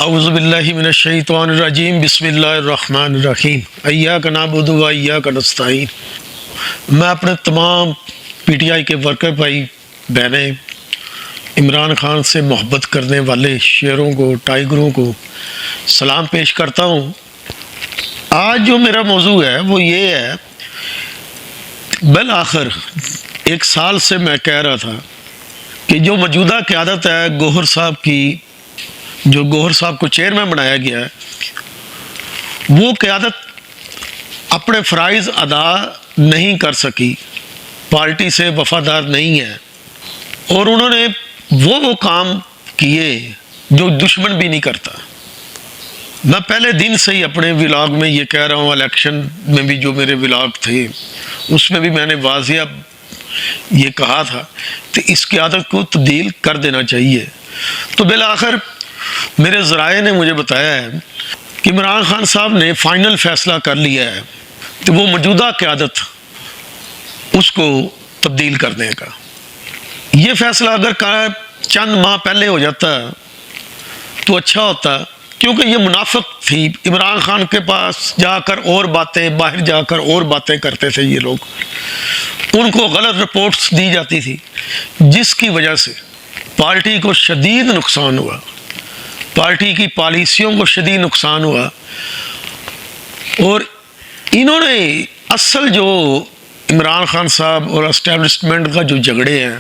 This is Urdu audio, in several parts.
اعوذ باللہ من الشیطان الرجیم بسم اللہ الرحمن الرحیم ایاک نعبد و ایاک نستعین۔ میں اپنے تمام پی ٹی آئی کے ورکر بھائی بہنیں، عمران خان سے محبت کرنے والے شیروں کو، ٹائیگروں کو سلام پیش کرتا ہوں۔ آج جو میرا موضوع ہے وہ یہ ہے، بالآخر 1 سال سے میں کہہ رہا تھا کہ جو موجودہ قیادت ہے گوہر صاحب کی، جو گوہر صاحب کو چیئرمین بنایا گیا ہے، وہ قیادت اپنے فرائض ادا نہیں کر سکی، پارٹی سے وفادار نہیں ہے، اور انہوں نے وہ کام کیے جو دشمن بھی نہیں کرتا۔ میں پہلے دن سے ہی اپنے ولاگ میں یہ کہہ رہا ہوں، الیکشن میں بھی جو میرے ولاگ تھے اس میں بھی میں نے واضح یہ کہا تھا کہ اس قیادت کو تبدیل کر دینا چاہیے۔ تو بالآخر میرے ذرائع نے مجھے بتایا ہے کہ عمران خان صاحب نے فائنل فیصلہ کر لیا ہے کہ وہ موجودہ قیادت اس کو تبدیل کرنے کا۔ یہ فیصلہ اگر چند ماہ پہلے ہو جاتا تو اچھا ہوتا، کیونکہ یہ منافق تھی۔ عمران خان کے پاس جا کر اور باتیں، باہر جا کر اور باتیں کرتے تھے یہ لوگ، ان کو غلط رپورٹس دی جاتی تھی، جس کی وجہ سے پارٹی کو شدید نقصان ہوا، پارٹی کی پالیسیوں کو شدید نقصان ہوا۔ اور انہوں نے اصل جو عمران خان صاحب اور اسٹیبلشمنٹ کا جو جھگڑے ہیں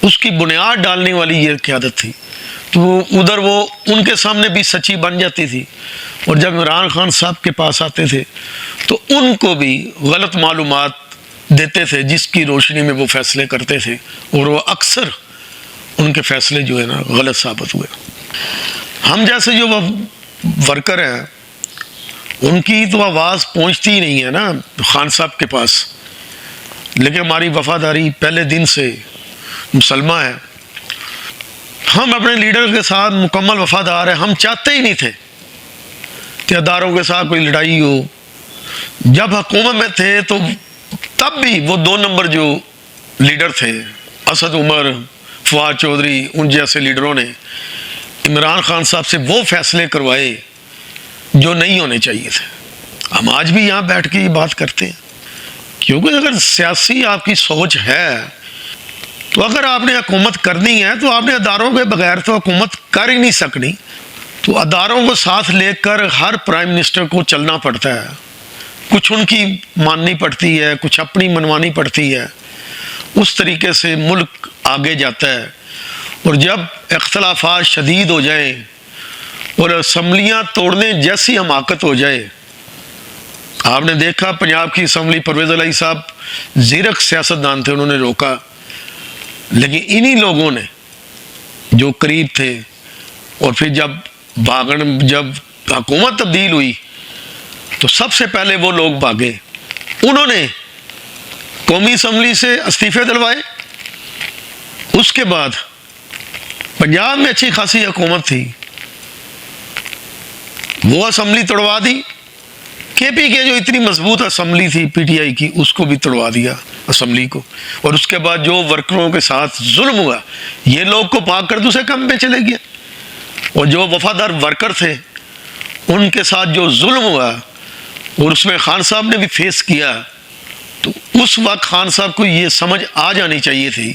اس کی بنیاد ڈالنے والی یہ قیادت تھی، تو ادھر وہ ان کے سامنے بھی سچی بن جاتی تھی، اور جب عمران خان صاحب کے پاس آتے تھے تو ان کو بھی غلط معلومات دیتے تھے، جس کی روشنی میں وہ فیصلے کرتے تھے، اور وہ اکثر ان کے فیصلے جو ہے نا غلط ثابت ہوئے۔ ہم جیسے جو ورکر ہیں ان کی تو آواز پہنچتی ہی نہیں ہے نا خان صاحب کے پاس، لیکن ہماری وفاداری پہلے دن سے مسلمہ ہے۔ ہم اپنے لیڈر کے ساتھ مکمل وفادار ہیں۔ ہم چاہتے ہی نہیں تھے کہ اداروں کے ساتھ کوئی لڑائی ہو۔ جب حکومت میں تھے تو تب بھی وہ 2 نمبر جو لیڈر تھے، اسد عمر، فواد چودھری، ان جیسے لیڈروں نے عمران خان صاحب سے وہ فیصلے کروائے جو نہیں ہونے چاہیے تھے۔ ہم آج بھی یہاں بیٹھ کے یہ بات کرتے ہیں، کیونکہ اگر سیاسی آپ کی سوچ ہے تو اگر آپ نے حکومت کرنی ہے تو آپ نے اداروں کے بغیر تو حکومت کر ہی نہیں سکنی۔ تو اداروں کو ساتھ لے کر ہر پرائم منسٹر کو چلنا پڑتا ہے، کچھ ان کی ماننی پڑتی ہے، کچھ اپنی منوانی پڑتی ہے، اس طریقے سے ملک آگے جاتا ہے۔ اور جب اختلافات شدید ہو جائیں اور اسمبلیاں توڑنے جیسی حماقت ہو جائے، آپ نے دیکھا پنجاب کی اسمبلی، پرویز الہی صاحب زیرک سیاستدان تھے، انہوں نے روکا، لیکن انہی لوگوں نے جو قریب تھے، اور پھر جب حکومت تبدیل ہوئی تو سب سے پہلے وہ لوگ بھاگے، انہوں نے قومی اسمبلی سے استعفے دلوائے۔ اس کے بعد پنجاب میں اچھی خاصی حکومت تھی، وہ اسمبلی توڑوا دی۔ کے پی کے جو اتنی مضبوط اسمبلی تھی پی ٹی آئی کی، اس کو بھی توڑوا دیا اسمبلی کو۔ اور اس کے بعد جو ورکروں کے ساتھ ظلم ہوا، یہ لوگ کو بھاگ کر دوسرے کام پہ چلے گیا، اور جو وفادار ورکر تھے ان کے ساتھ جو ظلم ہوا، اور اس میں خان صاحب نے بھی فیس کیا، تو اس وقت خان صاحب کو یہ سمجھ آ جانی چاہیے تھی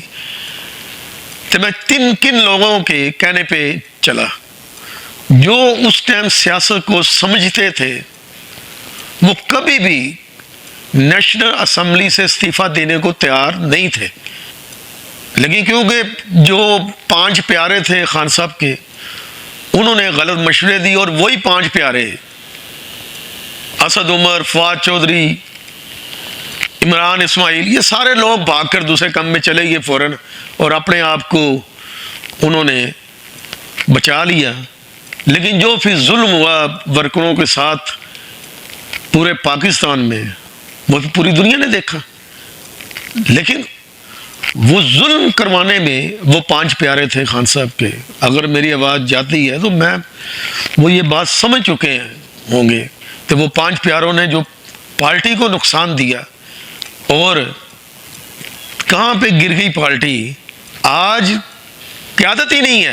کہ میں کن لوگوں کے کہنے پہ چلا، جو اس ٹائم سیاست کو سمجھتے تھے، وہ کبھی بھی نیشنل اسمبلی سے استعفیٰ دینے کو تیار نہیں تھے۔ لیکن کیونکہ جو 5 پیارے تھے خان صاحب کے، انہوں نے غلط مشورے دی، اور وہی 5 پیارے اسد عمر، فواد چودھری، عمران اسماعیل، یہ سارے لوگ بھاگ کر دوسرے کام میں چلے گئے فوراً، اور اپنے آپ کو انہوں نے بچا لیا۔ لیکن جو پھر ظلم ہوا ورکروں کے ساتھ پورے پاکستان میں، وہ پوری دنیا نے دیکھا۔ لیکن وہ ظلم کروانے میں وہ 5 پیارے تھے خان صاحب کے، اگر میری آواز جاتی ہے تو وہ یہ بات سمجھ چکے ہوں گے کہ وہ 5 پیاروں نے جو پارٹی کو نقصان دیا، اور کہاں پہ گر گئی پارٹی۔ آج قیادت ہی نہیں ہے،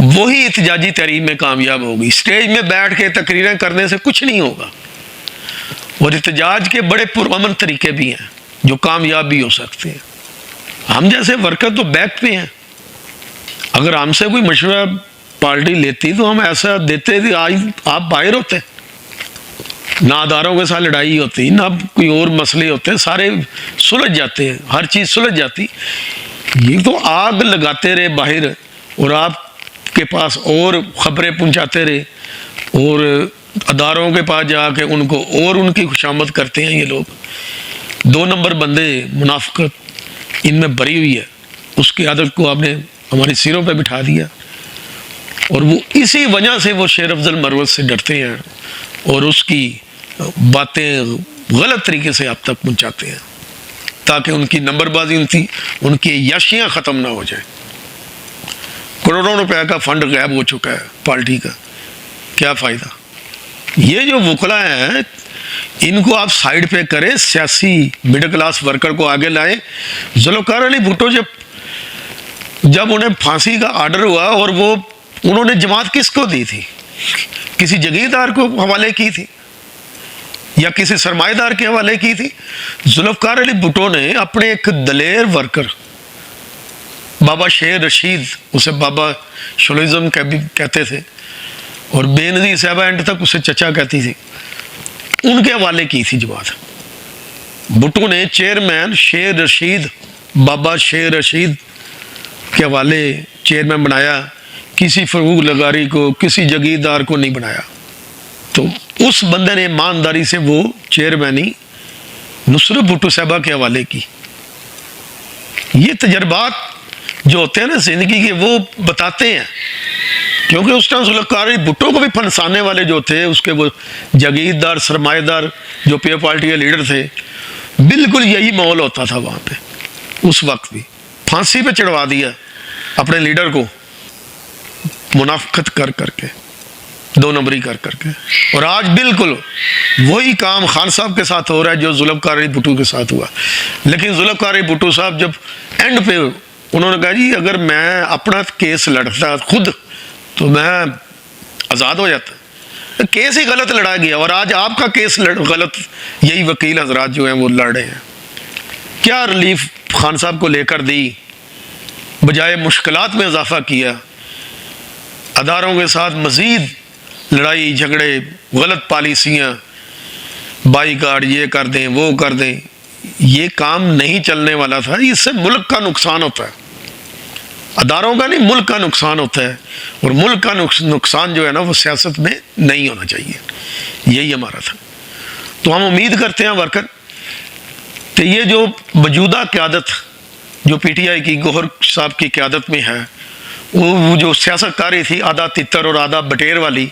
وہی احتجاجی تحریک میں کامیاب ہوگی. اسٹیج میں بیٹھ کے تقریریں کرنے سے کچھ نہیں ہوگا. اور احتجاج کے بڑے پرامن طریقے بھی ہیں جو کامیاب بھی ہو سکتے ہیں. ہم جیسے ورکر تو بیک پہ ہیں. اگر ہم سے کوئی مشورہ پارٹی لیتی تو ہم ایسا دیتے تھے آج آپ باہر ہوتے, نہ اداروں کے ساتھ لڑائی ہوتی, نہ کوئی اور مسئلے ہوتے, سارے سلجھ جاتے ہیں, ہر چیز سلجھ جاتی. یہ تو آگ لگاتے رہے باہر اور آپ کے پاس اور خبریں پہنچاتے رہے اور اداروں کے پاس جا کے ان کو اور ان کی خوشامد کرتے ہیں. یہ لوگ 2 نمبر بندے, منافقت ان میں بھری ہوئی ہے. اس کی عادت کو آپ نے ہماری سروں پہ بٹھا دیا اور وہ اسی وجہ سے وہ شیر افضل مروت سے ڈرتے ہیں اور اس کی باتیں غلط طریقے سے آپ تک پہنچاتے ہیں تاکہ ان کی نمبر بازی ان کی یاشیاں ختم نہ ہو جائیں. کروڑوں روپے کا فنڈ غائب ہو چکا ہے پارٹی کا, کیا فائدہ. یہ جو وکلا ہیں ان کو آپ سائیڈ پہ کریں, سیاسی مڈل کلاس ورکر کو آگے لائیں. ذوالفقار علی بھٹو جب انہیں پھانسی کا آرڈر ہوا اور وہ انہوں نے جماعت کس کو دی تھی؟ کسی جگیردار کو حوالے کی تھی یا کسی سرمایہ دار کے حوالے کی تھی؟ ذوالفقار علی بھٹو نے اپنے ایک دلیر ورکر بابا شیر رشید, اسے بابا شلوزم کہتے تھے اور بے نظیر صاحبہ اینڈ تک اسے چچا کہتی تھی, ان کے حوالے کی تھی جماعت. بھٹو نے چیئرمین شیر رشید, بابا شیر رشید کے حوالے چیئرمین بنایا, کسی فروغ لغاری کو, کسی جگیردار کو نہیں بنایا. تو اس بندے نے ایمانداری سے وہ چیئرمینی نصرت بھٹو صاحبہ کے حوالے کی. یہ تجربات جو ہوتے ہیں نا زندگی کے, وہ بتاتے ہیں. کیونکہ اس ٹائم ذوالفقار علی بھٹو کو بھی پھنسانے والے جو تھے, اس کے وہ جگیردار سرمایہ دار جو پیو پارٹی کے لیڈر تھے, بالکل یہی ماحول ہوتا تھا وہاں پہ. اس وقت بھی پھانسی پہ چڑھوا دیا اپنے لیڈر کو, منافقت کر کے, 2 نمبری کر کے. اور آج بالکل وہی کام خان صاحب کے ساتھ ہو رہا ہے جو ذوالفقار علی بھٹو کے ساتھ ہوا. لیکن ذوالفقار علی بھٹو صاحب جب اینڈ پہ انہوں نے کہا جی اگر میں اپنا کیس لڑتا خود تو میں آزاد ہو جاتا. کیس ہی غلط لڑا گیا اور آج آپ کا کیس غلط یہی وکیل حضرات جو ہیں وہ لڑ رہے ہیں. کیا ریلیف خان صاحب کو لے کر دی, بجائے مشکلات میں اضافہ کیا. اداروں کے ساتھ مزید لڑائی جھگڑے, غلط پالیسیاں, بائی کارڈ یہ کر دیں وہ کر دیں. یہ کام نہیں چلنے والا تھا. اس سے ملک کا نقصان ہوتا ہے, اداروں کا نہیں, ملک کا نقصان ہوتا ہے. اور ملک کا نقصان جو ہے نا وہ سیاست میں نہیں ہونا چاہیے. یہی ہمارا تھا. تو ہم امید کرتے ہیں ورکر کہ یہ جو موجودہ قیادت جو پی ٹی آئی کی گوہر صاحب کی قیادت میں ہے, وہ جو سیاست کاری تھی آدھا تتر اور آدھا بٹیر والی,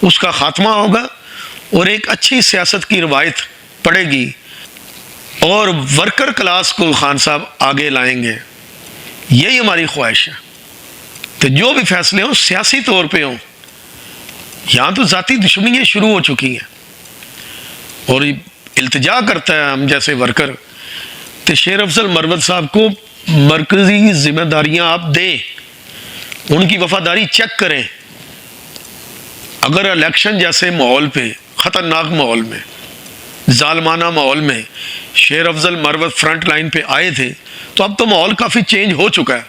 اس کا خاتمہ ہوگا اور ایک اچھی سیاست کی روایت پڑے گی اور ورکر کلاس کو خان صاحب آگے لائیں گے. یہی ہماری خواہش ہے. تو جو بھی فیصلے ہوں سیاسی طور پہ ہوں. یہاں تو ذاتی دشمنیاں شروع ہو چکی ہیں اور التجا کرتا ہے ہم جیسے ورکر کہ شیر افضل مروت صاحب کو مرکزی ذمہ داریاں آپ دیں, ان کی وفاداری چیک کریں. اگر الیکشن جیسے ماحول پہ, خطرناک ماحول میں, ظالمانہ ماحول میں شیر افضل مروت فرنٹ لائن پہ آئے تھے, تو اب تو ماحول کافی چینج ہو چکا ہے.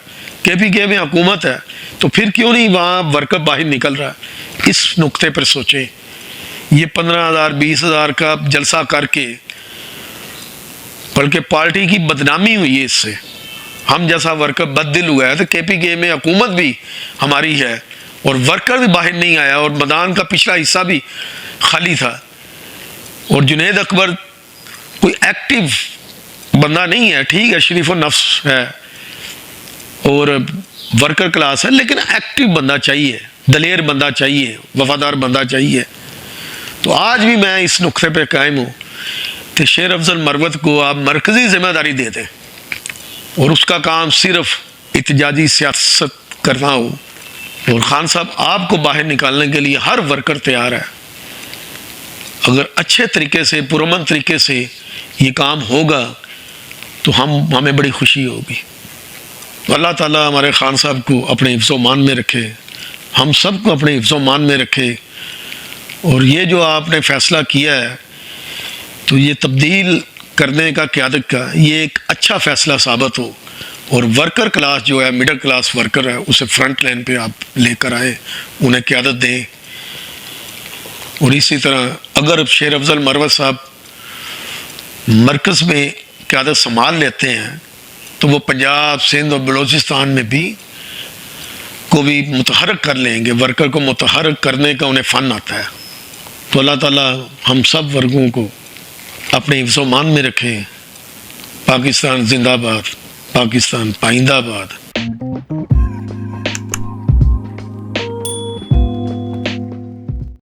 کے پی کے میں حکومت ہے, تو پھر کیوں نہیں وہاں ورکر باہر نکل رہا ہے؟ اس نقطے پر سوچیں. یہ 15,000 20,000 کا جلسہ کر کے بلکہ پارٹی کی بدنامی ہوئی ہے اس سے. ہم جیسا ورکر بد دل ہوا ہے. تو کے پی کے میں حکومت بھی ہماری ہے اور ورکر بھی باہر نہیں آیا اور میدان کا پچھلا حصہ بھی خالی تھا. اور جنید اکبر کوئی ایکٹیو بندہ نہیں ہے, ٹھیک ہے شریف النفس ہے اور ورکر کلاس ہے, لیکن ایکٹیو بندہ چاہیے, دلیر بندہ چاہیے, وفادار بندہ چاہیے. تو آج بھی میں اس نقطے پہ قائم ہوں کہ شیر افضل مروت کو آپ مرکزی ذمہ داری دے دیں اور اس کا کام صرف احتجاجی سیاست کرنا ہو. اور خان صاحب آپ کو باہر نکالنے کے لیے ہر ورکر تیار ہے. اگر اچھے طریقے سے, پرامن طریقے سے یہ کام ہوگا تو ہمیں بڑی خوشی ہوگی. اللہ تعالیٰ ہمارے خان صاحب کو اپنے حفظ و مان میں رکھے. ہم سب کو اپنے حفظ و مان میں رکھے، اور یہ جو آپ نے فیصلہ کیا ہے تو یہ تبدیل کرنے کا قیادت کا یہ ایک اچھا فیصلہ ثابت ہو، اور ورکر کلاس جو ہے، مڈل کلاس ورکر ہے، اسے فرنٹ لائن پہ آپ لے کر آئیں، انہیں قیادت دیں۔ اور اسی طرح اگر شیر افضل مروت صاحب مرکز میں قیادت سنبھال لیتے ہیں تو وہ پنجاب، سندھ اور بلوچستان میں بھی کو بھی متحرک کر لیں گے۔ ورکر کو متحرک کرنے کا انہیں فن آتا ہے۔ تو اللہ تعالیٰ ہم سب ورگوں کو اپنے حفظ و مان میں رکھیں۔ پاکستان زندہ باد، پاکستان پائندہ باد۔